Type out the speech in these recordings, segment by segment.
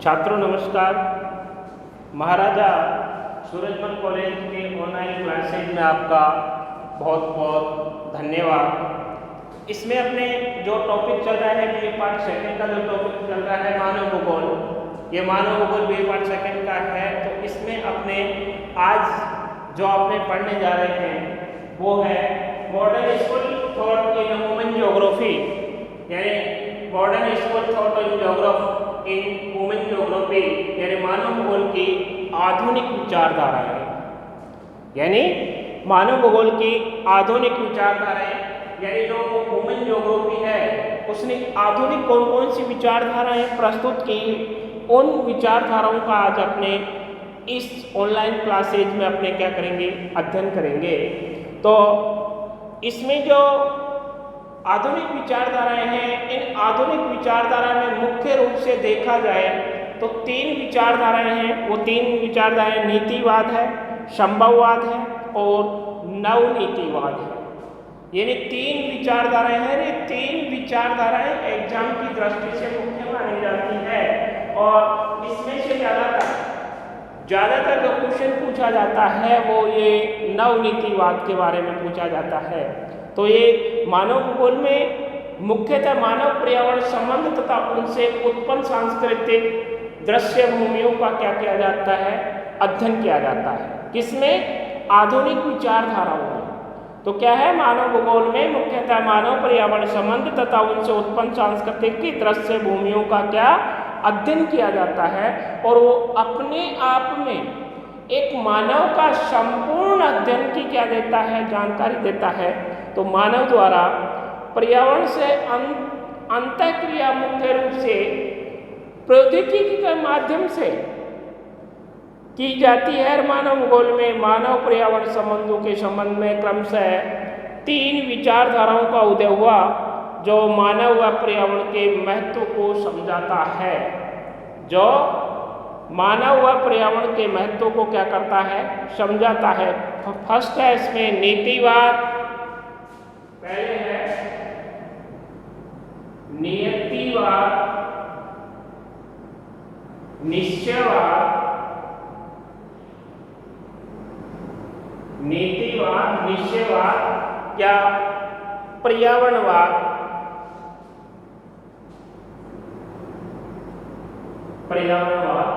छात्रों नमस्कार। महाराजा सूरजमल कॉलेज के ऑनलाइन क्लासेज में आपका बहुत बहुत धन्यवाद। इसमें अपने जो टॉपिक चल रहा है बी पार्ट सेकंड का जो टॉपिक चल रहा है मानव भूगोल, ये मानव भूगोल बी पार्ट सेकंड का है। तो इसमें अपने आज जो आपने पढ़ने जा रहे हैं वो है modern school thought in human geography, यानी modern school thought in human geography, यानी मानव भूगोल की आधुनिक विचारधाराएं, यानी मानव भूगोल की आधुनिक विचारधाराएं, यानी जो ह्यूमन ज्योग्राफी है उसने आधुनिक कौन कौन सी विचारधाराएं प्रस्तुत की, उन विचारधाराओं का आज अपने इस ऑनलाइन क्लासेज में अपने क्या करेंगे, अध्ययन करेंगे। तो इसमें जो आधुनिक विचारधाराएं हैं, इन आधुनिक विचारधारा में मुख्य रूप से देखा जाए तो तीन विचारधाराएं हैं। वो तीन विचारधाराएं नीतिवाद है, संभववाद है और नवनीतिवाद है। यानी तीन विचारधाराएं हैं। ये तीन विचारधाराएं एग्जाम की दृष्टि से मुख्य मानी जाती है और इसमें से ज़्यादातर जो क्वेश्चन पूछा जाता है वो ये नवनीतिवाद के बारे में पूछा जाता है। तो ये मानव भूगोल में मुख्यतः मानव पर्यावरण संबंध तथा उनसे उत्पन्न सांस्कृतिक दृश्य भूमियों का क्या किया जाता है, अध्ययन किया जाता है। किसमें? आधुनिक विचारधाराओं में। तो क्या है मानव भूगोल में मुख्यतः मानव पर्यावरण संबंध तथा उनसे उत्पन्न सांस्कृतिक की दृश्य भूमियों का क्या अध्ययन किया जाता है और वो अपने आप में एक मानव का संपूर्ण अध्ययन की क्या देता है, जानकारी देता है। तो मानव द्वारा पर्यावरण से अंतःक्रिया मुख्य रूप से प्रौद्योगिकी के माध्यम से की जाती है। मानव भूगोल में मानव पर्यावरण संबंधों के संबंध में क्रमशः तीन विचारधाराओं का उदय हुआ जो मानव व पर्यावरण के महत्व को समझाता है। जो मानव व पर्यावरण के महत्व को क्या करता है, समझाता है। फर्स्ट है इसमें नीतिवाद, पहले है नियतिवाद, निश्चयवाद, नीतिवाद, निश्चयवाद या पर्यावरणवाद। पर्यावरणवाद,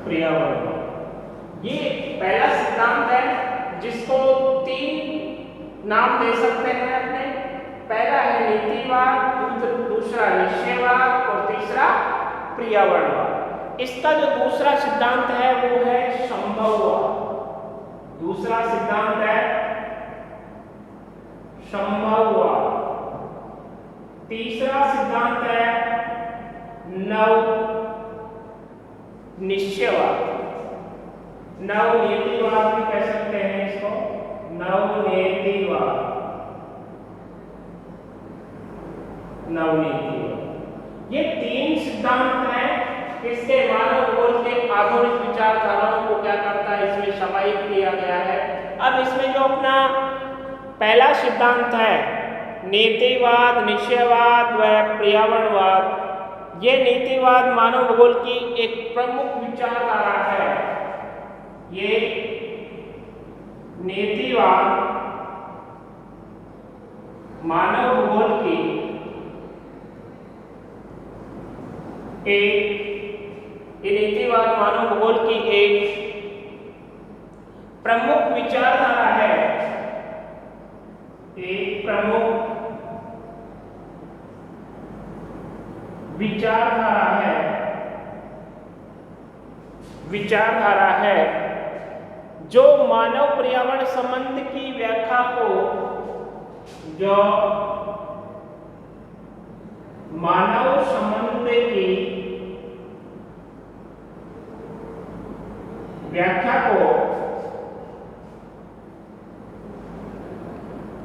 पर्यावरणवाद ये पहला सिद्धांत है जिसको तीन नाम दे सकते हैं अपने। पहला है नीतिवाद, दूसरा निश्चयवाद और तीसरा पर्यावरणवाद। इसका जो दूसरा सिद्धांत है वो है संभववाद। दूसरा सिद्धांत है संभववाद। तीसरा सिद्धांत है निश्चयवाद। नवनीतिवाद भी कह सकते हैं इसको, नवनीतिवाद। नवनीतिवाद ये तीन सिद्धांत हैं। इसके मानव भूगोल के आधुनिक विचारधाराओं को क्या करता है, इसमें समाहित किया गया है। अब इसमें जो अपना पहला सिद्धांत है नीतिवाद, निश्चयवाद व पर्यावरणवाद, ये नीतिवाद मानव भूगोल की एक प्रमुख विचारधारा है। ये नीतिवाद मानव भूगोल की नीतिवाद मानव भूगोल की एक प्रमुख विचारधारा है। एक प्रमुख विचारधारा है जो मानव पर्यावरण संबंध की व्याख्या को, जो मानव संबंध की व्याख्या को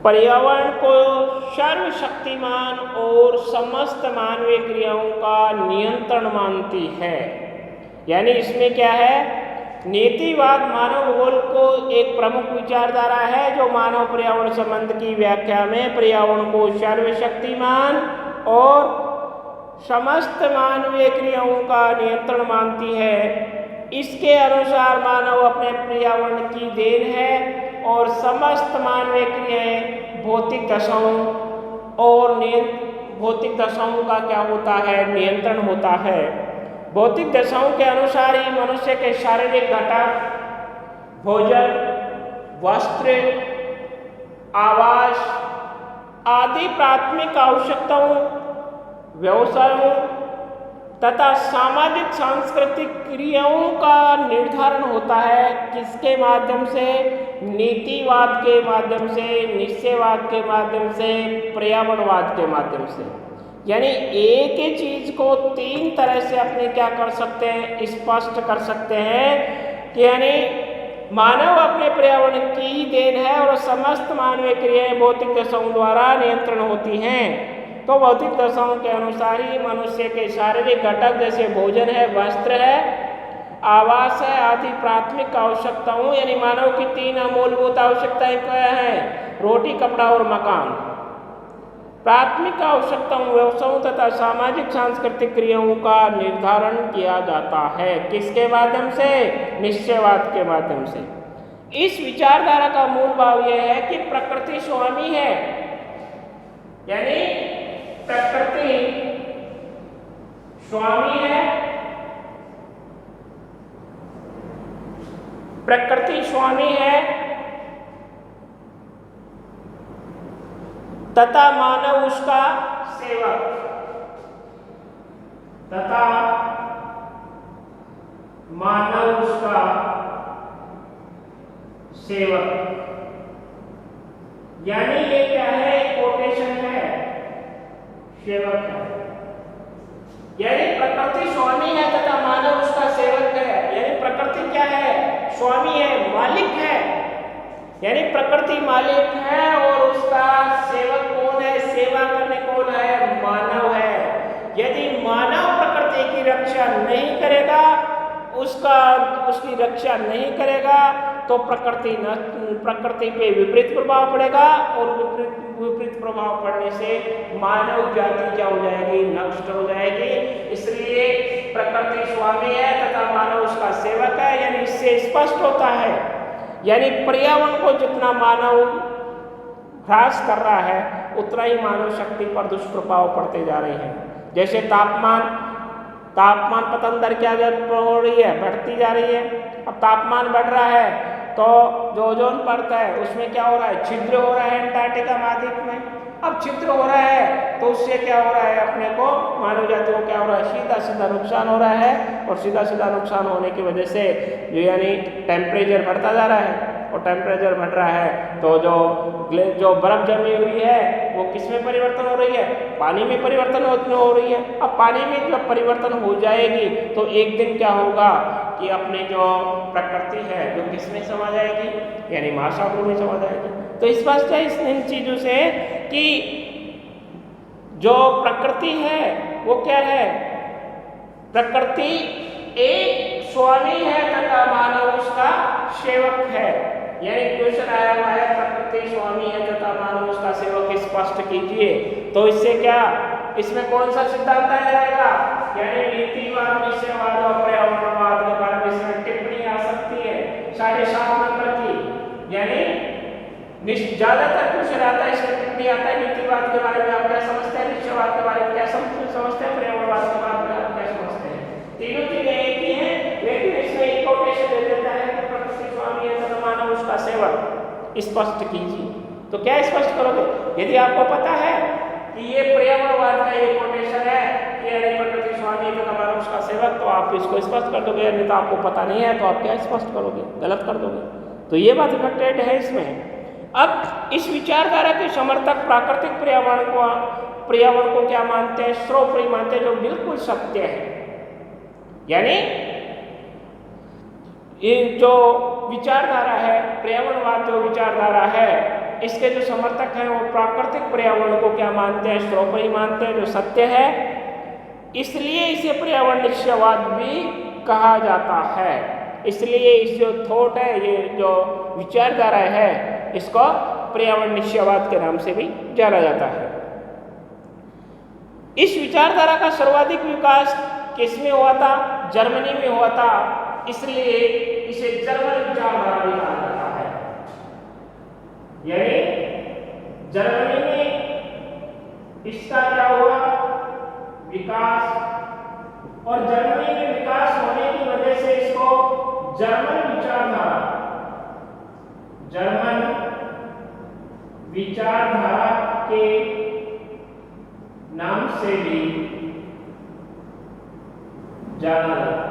पर्यावरण को सर्वशक्तिमान और समस्त मानवीय क्रियाओं का नियंत्रण मानती है। यानी इसमें क्या है, नीतिवाद मानव भूगोल को एक प्रमुख विचारधारा है जो मानव पर्यावरण संबंध की व्याख्या में पर्यावरण को सर्वशक्तिमान और समस्त मानवीय क्रियाओं का नियंत्रण मानती है। इसके अनुसार मानव अपने पर्यावरण की देन है और समस्त मानवीय क्रियाएं भौतिक दशाओं और भौतिक दशाओं का क्या होता है, नियंत्रण होता है। भौतिक दशाओं के अनुसार ही मनुष्य के शारीरिक घटक भोजन, वस्त्र, आवास आदि प्राथमिक आवश्यकताओं, व्यवसायों तथा सामाजिक सांस्कृतिक क्रियाओं का निर्धारण होता है। किसके माध्यम से? नीतिवाद के माध्यम से, निश्चयवाद के माध्यम से, पर्यावरणवाद के माध्यम से। यानी एक ही चीज को तीन तरह से अपने क्या कर सकते हैं, स्पष्ट कर सकते हैं कि यानी मानव अपने पर्यावरण की ही देन है और समस्त मानवीय क्रियाएं भौतिक दशाओं द्वारा नियंत्रण होती हैं। तो भौतिक दशाओं के अनुसार ही मनुष्य के शारीरिक घटक जैसे भोजन है, वस्त्र है, आवास है आदि प्राथमिक आवश्यकताओं यानी मानव की तीन मूलभूत आवश्यकताएं क्या हैं? रोटी, कपड़ा और मकान। प्राथमिक आवश्यकताओं, व्यवसायों तथा सामाजिक सांस्कृतिक क्रियाओं का निर्धारण किया जाता है। किसके माध्यम से? निश्चयवाद के माध्यम से। इस विचारधारा का मूल भाव यह है कि प्रकृति स्वामी है, यानी प्रकृति स्वामी है, प्रकृति स्वामी है तथा मानव उसका सेवक, तथा मानव उसका सेवक। यानी ये क्या है? कोटेशन है, सेवक है। यानी प्रकृति स्वामी है तथा मानव उसका सेवक है। यानी प्रकृति क्या है? स्वामी है, मालिक है। यानी प्रकृति मालिक है और उसका सेवक कौन है? सेवा करने कौन है? मानव है। यदि मानव प्रकृति की रक्षा नहीं करेगा, उसकी रक्षा नहीं करेगा तो प्रकृति पे विपरीत प्रभाव पड़ेगा और विपरीत प्रभाव पड़ने से मानव जाति क्या हो जाएगी? नष्ट हो जाएगी। इसलिए प्रकृति स्वामी है तथा मानव उसका सेवक है। यानी इससे स्पष्ट होता है, यानी पर्यावरण को जितना मानव ह्रास कर रहा है उतना ही मानव शक्ति पर दुष्प्रभाव पड़ते जा रहे हैं। जैसे तापमान पतन दर क्या हो रही है? बढ़ती जा रही है। अब तापमान बढ़ रहा है तो जो ओजोन परत है उसमें क्या हो रहा है? छिद्र हो रहा है अंटार्कटिका महाद्वीप में। अब छिद्र हो रहा है तो उससे क्या हो रहा है? अपने को मानव जाति को क्या हो रहा है? सीधा सीधा नुकसान हो रहा है। और सीधा सीधा नुकसान होने की वजह से जो यानी टेम्परेचर बढ़ता जा रहा है और टेम्परेचर बढ़ रहा है तो जो बर्फ जमी हुई है वो किस में परिवर्तन हो रही है? पानी में परिवर्तन हो रही है। अब पानी में जब परिवर्तन हो जाएगी तो एक दिन क्या होगा कि अपने जो प्रकृति है जो किस में समा जाएगी? यानी महासागर में समा जाएगी। तो स्पष्ट है इन चीजों से कि जो प्रकृति है वो क्या है? प्रकृति एक स्वामी है तथा मानव उसका सेवक है। यानी क्वेश्चन आया हुआ है प्रकृति स्वामी है तथा मानव उसका सेवक, स्पष्ट कीजिए। तो इससे क्या, इसमें कौन सा सिद्धांत आ जाएगा? यानी नीतिवाद, निश्चयवाद और पर्यावरणवाद के बारे में इसमें टिप्पणी आ सकती है 7.5 नंबर की। यानी ज्यादातर क्वेश्चन आता है, इसमें टिप्पणी आता है नीतिवाद के बारे में आप क्या समझते हैं, निश्चयवाद के बारे में क्या समझते हैं, पर्यावरणवाद के बारे में आप क्या समझते हैं। तीनों चीजें एक ही हैं, लेकिन इसमें एक कोटेशन दे देता है कि प्रकृति स्वामी है तथा मानव उसका सेवक। स्पष्ट कीजिए। तो क्या स्पष्ट करोगे? यदि आपको पता है कि ये पर्यावरणवाद का ये कोटेशन है कि यानी प्रकृति स्वामी तथा मानव उसका सेवक, तो आप इसको स्पष्ट कर दोगे। नहीं तो आपको पता नहीं है तो आप क्या स्पष्ट करोगे? गलत कर दोगे। तो ये बात इफेक्टेड है इसमें। अब इस विचारधारा के समर्थक प्राकृतिक पर्यावरण को क्या मानते हैं? सर्वोपरि मानते हैं, जो बिल्कुल सत्य है। यानी ये जो विचारधारा है, पर्यावरणवाद जो विचारधारा है, इसके जो समर्थक हैं वो प्राकृतिक पर्यावरण को क्या मानते हैं? सर्वोपरि मानते हैं, जो सत्य है। इसलिए इसे पर्यावरण निश्चयवाद भी कहा जाता है। इसलिए इस जो थॉट है, ये जो विचारधारा है, इसको पर्यावरण निश्चयवाद के नाम से भी जाना जाता है। इस विचारधारा का सर्वाधिक विकास किसमें हुआ था? जर्मनी में हुआ था, इसलिए इसे जर्मन विचारधारा भी कहा जाता है। यानी जर्मनी में इसका क्या हुआ? विकास, और जर्मनी में विकास होने की वजह से इसको जर्मन विचारधारा के नाम से भी जाना जाता है।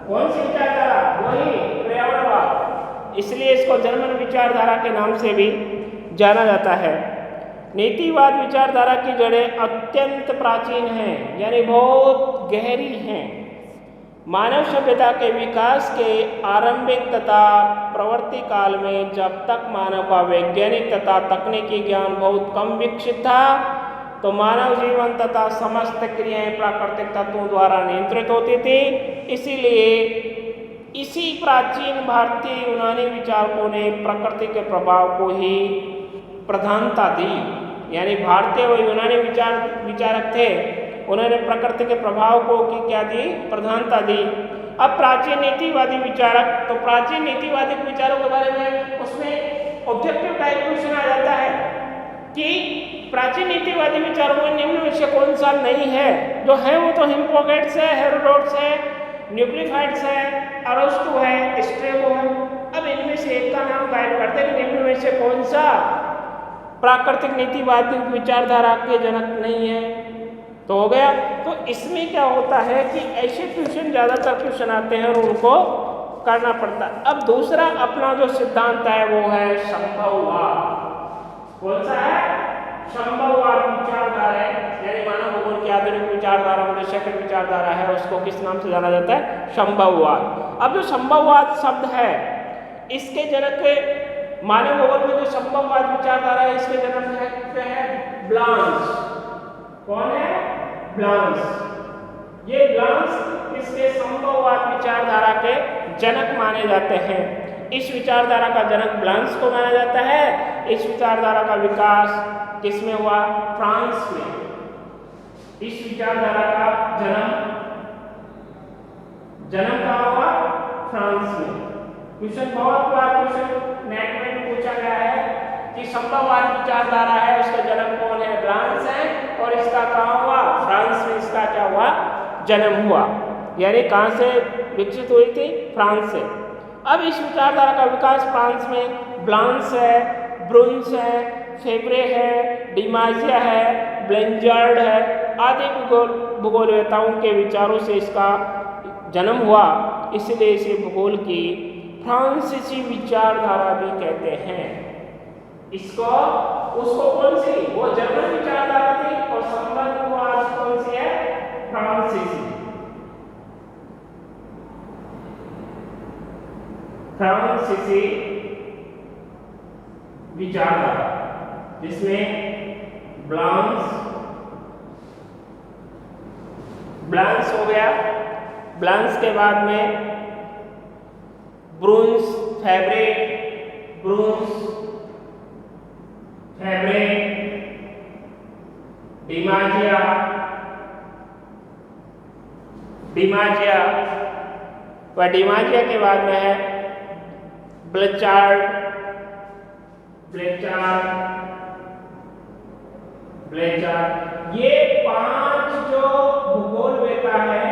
कौन सी विचारधारा? वही पर्यावरणवाद, इसलिए इसको जर्मन विचारधारा के नाम से भी जाना जाता है। नीतिवाद विचारधारा की जड़ें अत्यंत प्राचीन हैं, यानी बहुत गहरी हैं। मानव सभ्यता के विकास के आरंभिक तथा प्रवर्ती काल में, जब तक मानव का वैज्ञानिक तथा तकनीकी ज्ञान बहुत कम विकसित था, तो मानव जीवन तथा समस्त क्रियाएं प्राकृतिक तत्वों द्वारा नियंत्रित होती थी। इसीलिए इसी प्राचीन भारतीय यूनानी विचारकों ने प्रकृति के प्रभाव को ही प्रधानता दी। यानी भारतीय व यूनानी विचारक थे, उन्होंने प्रकृति के प्रभाव को की क्या दी? प्रधानता दी। अब प्राचीन नीतिवादी विचारक, तो प्राचीन नीतिवादी विचारों के बारे में उसमें ऑब्जेक्टिव टाइप क्वेश्चन आ जाता है कि प्राचीन नीतिवादी विचारों में निम्न में से कौन सा नहीं है? जो है वो तो हिप्पोक्रेट्स है, हेरोडोटस है, न्यूक्लियोफाइड्स है, अरस्तु है, स्ट्रेबो है। अब इनमें से एक का नाम गायब करते हैं, निम्न में से कौन सा प्राकृतिक नीतिवादी विचारधारा के जनक नहीं है? तो हो गया। तो इसमें क्या होता है कि ऐसे क्वेश्चन, ज़्यादातर क्वेश्चन आते हैं और उनको करना पड़ता है। अब दूसरा अपना जो सिद्धांत है वो है संभववाद। कौन सा है? संभववाद विचारधारा है, यानी मानव भूगोल की आधुनिक विचारधारा, मनुष्य की विचारधारा है, उसको किस नाम से जाना जाता है? संभववाद। अब जो संभववाद शब्द है, इसके जनक मानव भूगोल में जो संभववाद विचारधारा है, इसके जनक है ब्लांस। कौन है? ब्लांस। ये ब्लांस इसके संभववाद विचारधारा के जनक माने जाते हैं। इस विचारधारा का जनक ब्लांस को माना जाता है। इस विचारधारा का विकास किसमें हुआ? फ्रांस में। इस विचारधारा का जन्म कहाँ हुआ? फ्रांस में। क्वेश्चन बहुत बार क्वेश्चन नेट में पूछा गया है कि संभववाद विचारधारा है, उसका जन्म कौन है? ब्लांस है, और इसका कहाँ हुआ? फ्रांस में इसका क्या हुआ? जन्म हुआ। यानी कहाँ से विकसित हुई थी? फ्रांस से। अब इस विचारधारा का विकास फ्रांस में ब्लांस है, ब्रुन्स है, फेब्रे है, डिमाजिया है, ब्लेंजार्ड है आदि भूगोलवेताओं के विचारों से इसका जन्म हुआ। इसलिए इसे भूगोल की फ्रांसीसी विचारधारा भी कहते हैं। इसको उसको कौन सी? वो जर्मन विचारधारा थी, और संभववाद कौन सी है? फ्रांसीसी। फ्रांसीसी विचारधारा, जिसमें ब्लांस हो गया। ब्लांस के बाद में ब्रुन्स, फेब्रे, डिमाजिया के बाद में है ब्लेचार्ड, ये 5 जो भूगोलवेता है,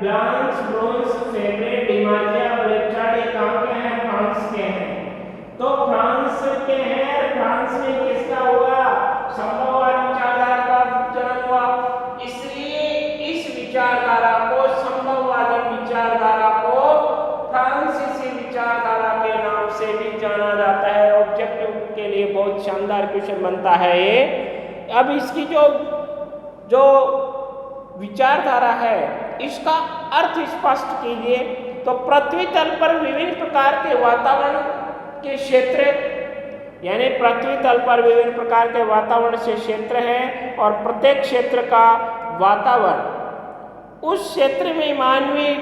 ब्लांस, ब्रुन्स, फेब्रे, डिमाजिया, ब्लेचार्ड, ये कहाँ के हैं? फ्रांस के हैं। तो फ्रांस के हैं, फ्रांस में किसका हुआ? संभववाद विचारधारा का जन्म हुआ। इसलिए इस विचारधारा को, संभववादी विचारधारा को फ्रांसीसी विचारधारा के नाम से भी जाना जाता है। ऑब्जेक्टिव के लिए बहुत शानदार क्वेश्चन बनता है ये। अब इसकी जो विचारधारा है, इसका अर्थ स्पष्ट कीजिए। तो पृथ्वी तल पर विभिन्न प्रकार के वातावरण के क्षेत्र, यानी पृथ्वी तल पर विभिन्न प्रकार के वातावरण से क्षेत्र हैं, और प्रत्येक क्षेत्र का वातावरण उस क्षेत्र में मानवीय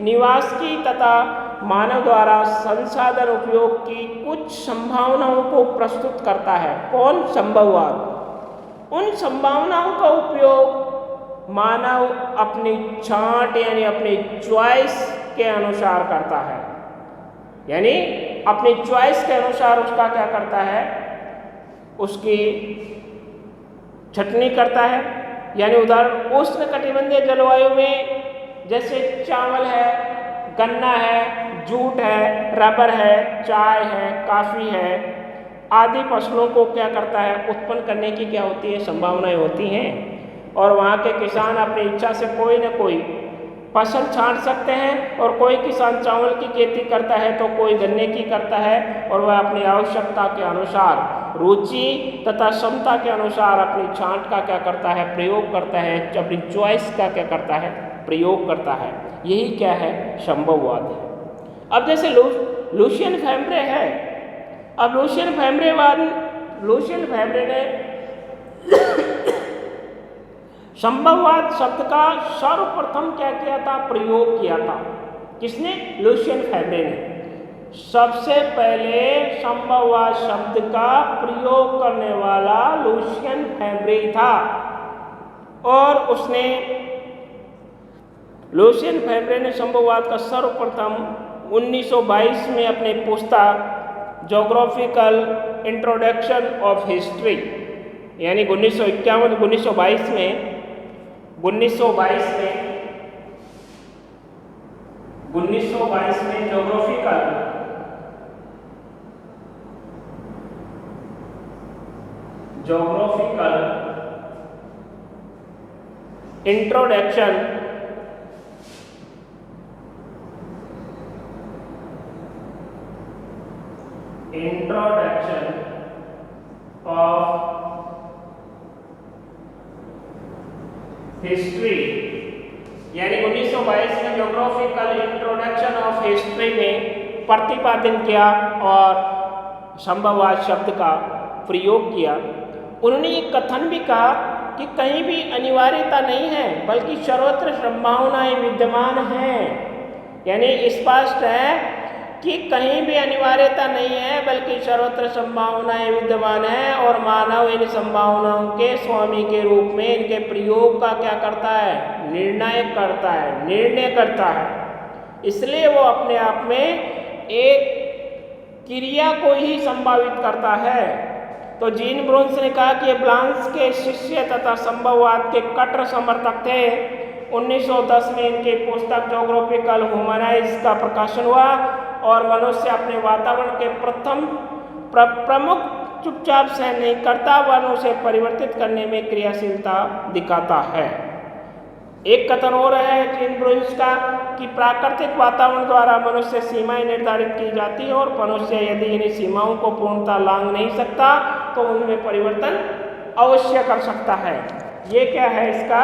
निवास की तथा मानव द्वारा संसाधन उपयोग की कुछ संभावनाओं को प्रस्तुत करता है। कौन? संभववाद। उन संभावनाओं का उपयोग मानव अपनी छांट यानी अपनी चॉइस के अनुसार करता है, यानी अपनी चॉइस के अनुसार उसका क्या करता है, उसकी छटनी करता है। यानी उदाहरण उष्णकटिबंधीय जलवायु में जैसे चावल है, गन्ना है, जूट है, रबर है, चाय है, कॉफ़ी है आदि फसलों को क्या करता है, उत्पन्न करने की क्या होती है, संभावनाएं होती हैं। और वहाँ के किसान अपनी इच्छा से कोई न कोई फसल छांट सकते हैं, और कोई किसान चावल की खेती करता है तो कोई गन्ने की करता है, और वह अपनी आवश्यकता के अनुसार, रुचि तथा क्षमता के अनुसार अपनी छांट का क्या करता है, प्रयोग करता है, अपनी चॉइस का क्या करता है, प्रयोग करता है। यही क्या है, संभववाद है। अब जैसे लुशियन फैब्रे है, अब लुशियन फैब्रे ने संभववाद शब्द का सर्वप्रथम क्या किया था, प्रयोग किया था। किसने? लुशियन फैब्रे ने सबसे पहले संभववाद शब्द का प्रयोग करने वाला लुशियन फैब्रे था। और लुशियन फैब्रे ने संभववाद का सर्वप्रथम 1922 में अपने पुस्तक जोग्राफिकल इंट्रोडक्शन ऑफ हिस्ट्री यानी 1922 में जोग्राफिकल इंट्रोडक्शन ऑफ हिस्ट्री यानी 1922 में जोग्राफिकल इंट्रोडक्शन ऑफ हिस्ट्री में प्रतिपादन किया और संभववाद शब्द का प्रयोग किया। उन्होंने ये कथन भी कहा कि कहीं भी अनिवार्यता नहीं है बल्कि सर्वत्र संभावनाएं विद्यमान हैं। यानी स्पष्ट है कि कहीं भी अनिवार्यता नहीं है बल्कि सर्वत्र संभावनाएं विद्यमान हैं, और मानव इन संभावनाओं के स्वामी के रूप में इनके प्रयोग का क्या करता है, निर्णय करता है। इसलिए वो अपने आप में एक क्रिया को ही संभावित करता है। तो जीन ब्रोन्स ने कहा कि ब्लांस के शिष्य तथा संभववाद के कट्टर समर्थक थे। 1910 में इनकी पुस्तक जोग्राफिकल ह्यूमनाइज का प्रकाशन हुआ और मनुष्य अपने वातावरण के प्रमुख चुपचाप सहन नहीं करता वरन उसे परिवर्तित करने में क्रियाशीलता दिखाता है। एक कथन और है जीन ब्रोन्स का कि प्राकृतिक वातावरण द्वारा मनुष्य सीमाएं निर्धारित की जाती है और मनुष्य यदि इन सीमाओं को पूर्णतः लांघ नहीं सकता तो उनमें परिवर्तन अवश्य कर सकता है। ये क्या है, इसका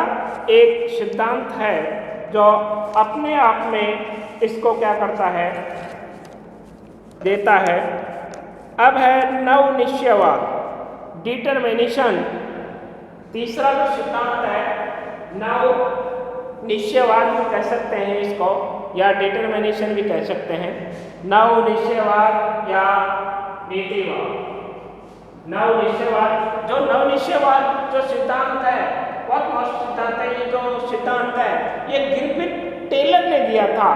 एक सिद्धांत है जो अपने आप में इसको क्या करता है, देता है। अब है नवनिश्चयवाद, डिटरमिनेशन। तीसरा जो सिद्धांत है नवनिश्चयवाद भी कह सकते हैं इसको, या डिटरमिनेशन भी कह सकते हैं। नवनिश्चयवाद या नीतिवाद। नवनिश्चयवाद जो सिद्धांत है, बहुत मस्त सिद्धांत है। ये जो सिद्धांत है ये गिरफिथ टेलर ने दिया था,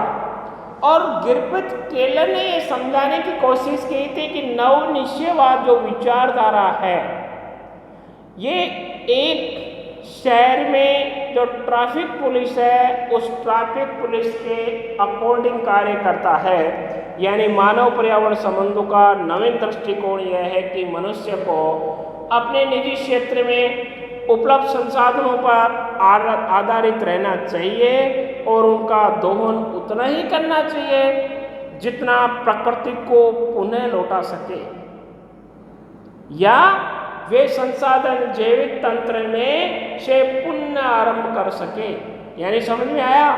और गिरफिथ टेलर ने ये समझाने की कोशिश की थी कि नवनिश्चयवाद जो विचारधारा है ये एक शहर में जो ट्रैफिक पुलिस है उस ट्रैफिक पुलिस के अकॉर्डिंग कार्य करता है। यानी मानव पर्यावरण संबंधों का नवीन दृष्टिकोण यह है कि मनुष्य को अपने निजी क्षेत्र में उपलब्ध संसाधनों पर आधारित रहना चाहिए और उनका दोहन उतना ही करना चाहिए जितना प्रकृति को पुनः लौटा सके, या वे संसाधन जैविक तंत्र में से पुनः आरंभ कर सके। यानी समझ में आया?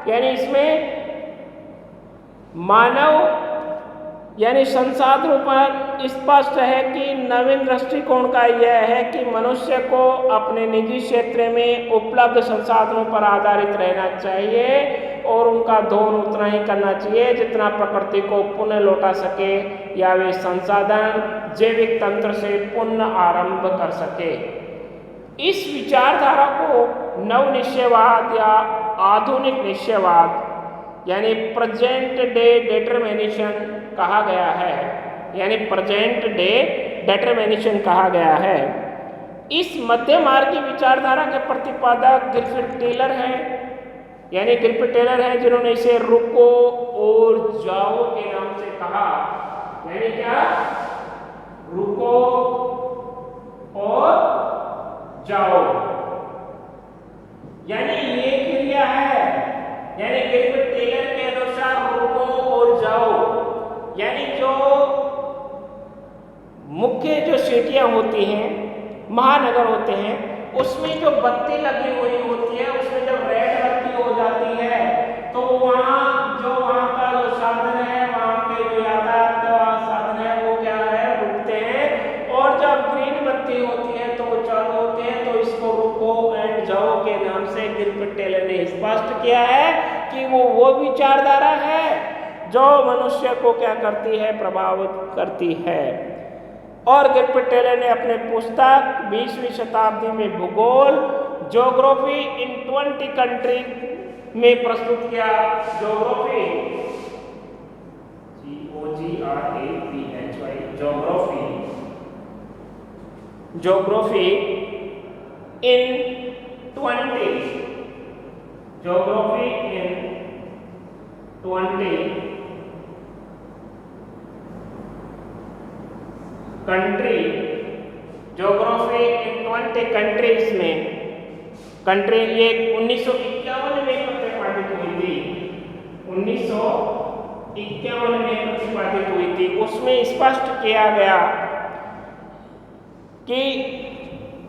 यानी इसमें मानव यानी संसाधनों पर स्पष्ट है कि नवीन दृष्टिकोण का यह है कि मनुष्य को अपने निजी क्षेत्र में उपलब्ध संसाधनों पर आधारित रहना चाहिए और उनका दोहन उतना ही करना चाहिए जितना प्रकृति को पुनः लौटा सके या वे संसाधन जैविक तंत्र से पुनः आरंभ कर सके। इस विचारधारा को नव निश्चयवाद या आधुनिक निश्चयवाद यानी प्रेजेंट डे डिटरमिनेशन कहा गया है, यानी प्रेजेंट डे डिटरमिनेशन कहा गया है। इस मध्य मार्ग की विचारधारा के प्रतिपादक गिलफर्ड टेलर हैं, यानी गिलफर्ड टेलर हैं जिन्होंने इसे रुको और जाओ के नाम से कहा। यानी क्या? रुको और जाओ, यानी ये क्रिया है। यानी गिलफर्ड टेलर के अनुसार रुको और जाओ यानी जो मुख्य जो सिटियां होती हैं, महानगर होते हैं, उसमें जो बत्ती लगी हुई होती है, उसमें जब रेड बत्ती हो जाती है तो वहाँ का जो साधन है, वहाँ के जो यातायात का साधन है वो क्या है? रुकते हैं। और जब ग्रीन बत्ती होती है तो वो चालू होते हैं। तो इसको रुको एंड जाओ के नाम से गिलफर्ड टेलर ने स्पष्ट किया है कि वो विचारधारा है जो मनुष्य को क्या करती है? प्रभावित करती है। और गिलफर्ड टेलर ने अपने पुस्तक 20वीं शताब्दी में भूगोल ज्योग्राफी इन 20 कंट्री में प्रस्तुत किया। ज्योग्राफी ज्योग्राफी इन 20 कंट्री, ज्योग्राफी इन 20 कंट्रीज में, कंट्री ये 1951 में प्रतिपादित हुई थी, 1951 में प्रतिपादित हुई थी। उसमें स्पष्ट किया गया कि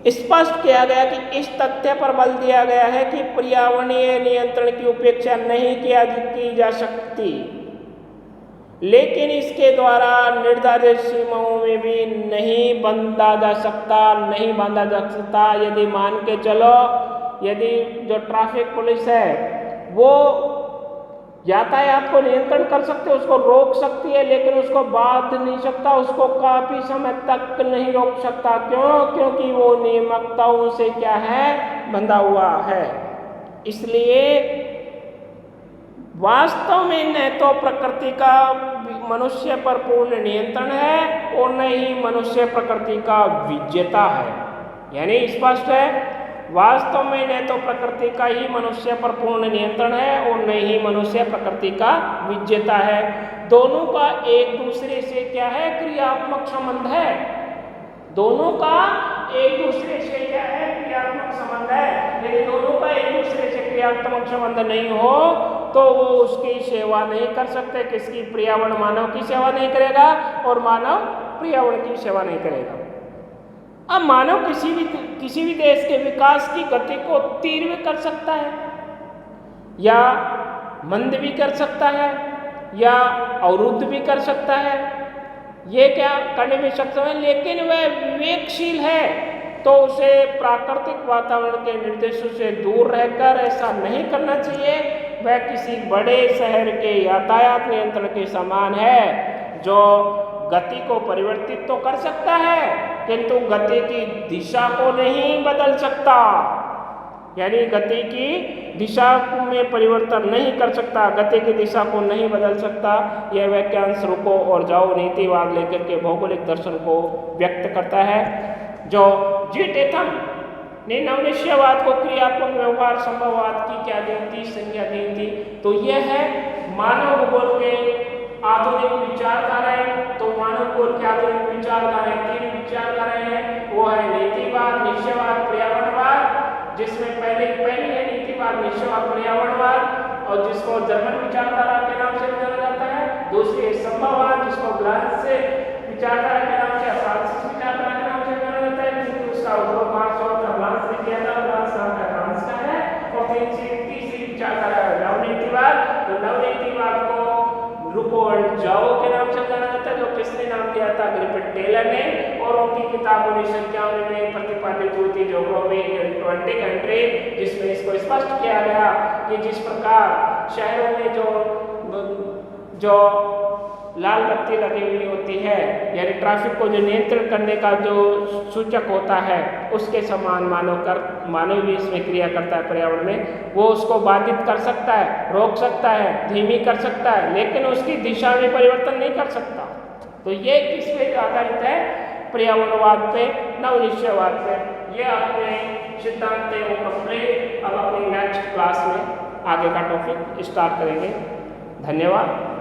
इस तथ्य पर बल दिया गया है कि पर्यावरणीय नियंत्रण की उपेक्षा नहीं की जा सकती, लेकिन इसके द्वारा निर्धारित सीमाओं में भी नहीं बांधा जा सकता। यदि मान के चलो, यदि जो ट्रैफिक पुलिस है वो यातायात को नियंत्रण कर सकते, उसको रोक सकती है, लेकिन उसको बांध नहीं सकता, उसको काफी समय तक नहीं रोक सकता। क्यों? क्योंकि वो नियमताओं से क्या है? बंधा हुआ है। इसलिए वास्तव में न तो प्रकृति का मनुष्य पर पूर्ण नियंत्रण है और न ही मनुष्य प्रकृति का विजेता है। यानी स्पष्ट है, वास्तव में न तो प्रकृति का ही मनुष्य पर पूर्ण नियंत्रण है और न ही मनुष्य प्रकृति का विजेता है। दोनों का एक दूसरे से क्या है? क्रियात्मक संबंध है। दोनों का एक दूसरे से क्या है? क्रियात्मक संबंध है। यदि दोनों का एक दूसरे से क्रियात्मक संबंध नहीं हो तो वो उसकी सेवा नहीं कर सकते। किसकी? पर्यावरण मानव की सेवा नहीं करेगा और मानव पर्यावरण की सेवा नहीं करेगा। अब मानव किसी भी देश के विकास की गति को तीव्र कर सकता है या मंद भी कर सकता है या अवरुद्ध भी कर सकता है, ये क्या करने में सक्षम है, लेकिन वह विवेकशील है तो उसे प्राकृतिक वातावरण के निर्देशों से दूर रहकर ऐसा नहीं करना चाहिए। वह किसी बड़े शहर के यातायात नियंत्रण के समान है जो गति को परिवर्तित तो कर सकता है किंतु गति की दिशा को नहीं बदल सकता। यानी गति की दिशा में परिवर्तन नहीं कर सकता, गति की दिशा को नहीं बदल सकता। यह वाक्यांश रुको और जाओ नीतिवाद लेकर के भौगोलिक दर्शन को व्यक्त करता है। जो जी टेथम ने नवनिश्चयवाद को क्रियात्मक व्यवहार संभववाद की क्या दी थी? संज्ञा दी थी। तो यह है मानव भूगोल के आधुनिक विचारधाराएं। तो मानव भूगोल के आधुनिक विचारधाराएं 3 विचारधाराएं हैं। वो है नीतिवाद, निश्चयवाद, पर्यावरणवाद, जिसमें पहली है नीतिवाद, निश्चयवाद, पर्यावरणवाद और जिसको जर्मन विचारधारा के नाम से जाना जाता है। दूसरी है संभववाद, जिसको ग्लास से विचारधारा के नाम से, फ्रांसिस विचारधारा के नाम से जाना जाता है, क्योंकि उसका उद्भव फ्रांस ने किया था, फ्रांस का है। और तीसरी विचारधारा है नवनीतिवाद। तो नवनीतिवाद को रुको और जाओ के नाम से जाना जाता है, जो किसने नाम दिया था? गिलफर्ड टेलर ने। और उनकी किताब 1951 में प्रतिपादित हुई थी, ज्योग्राफी इन ट्वेंटी कंट्री, जिसमें इसको स्पष्ट किया गया कि जिस प्रकार शहरों में जो लाल बत्ती लगी हुई होती है, यानी ट्रैफिक को जो नियंत्रण करने का जो सूचक होता है, उसके समान मानव भी इसमें क्रिया करता है पर्यावरण में। वो उसको बाधित कर सकता है, रोक सकता है, धीमी कर सकता है, लेकिन उसकी दिशा में परिवर्तन नहीं कर सकता। तो ये किस पे आधारित है? पर्यावरणवाद पे, नवनिश्चयवाद पे। ये अपने सिद्धांत थे वो कंप्लीट। अब अपनी नेक्स्ट क्लास में आगे का टॉपिक स्टार्ट करेंगे। धन्यवाद।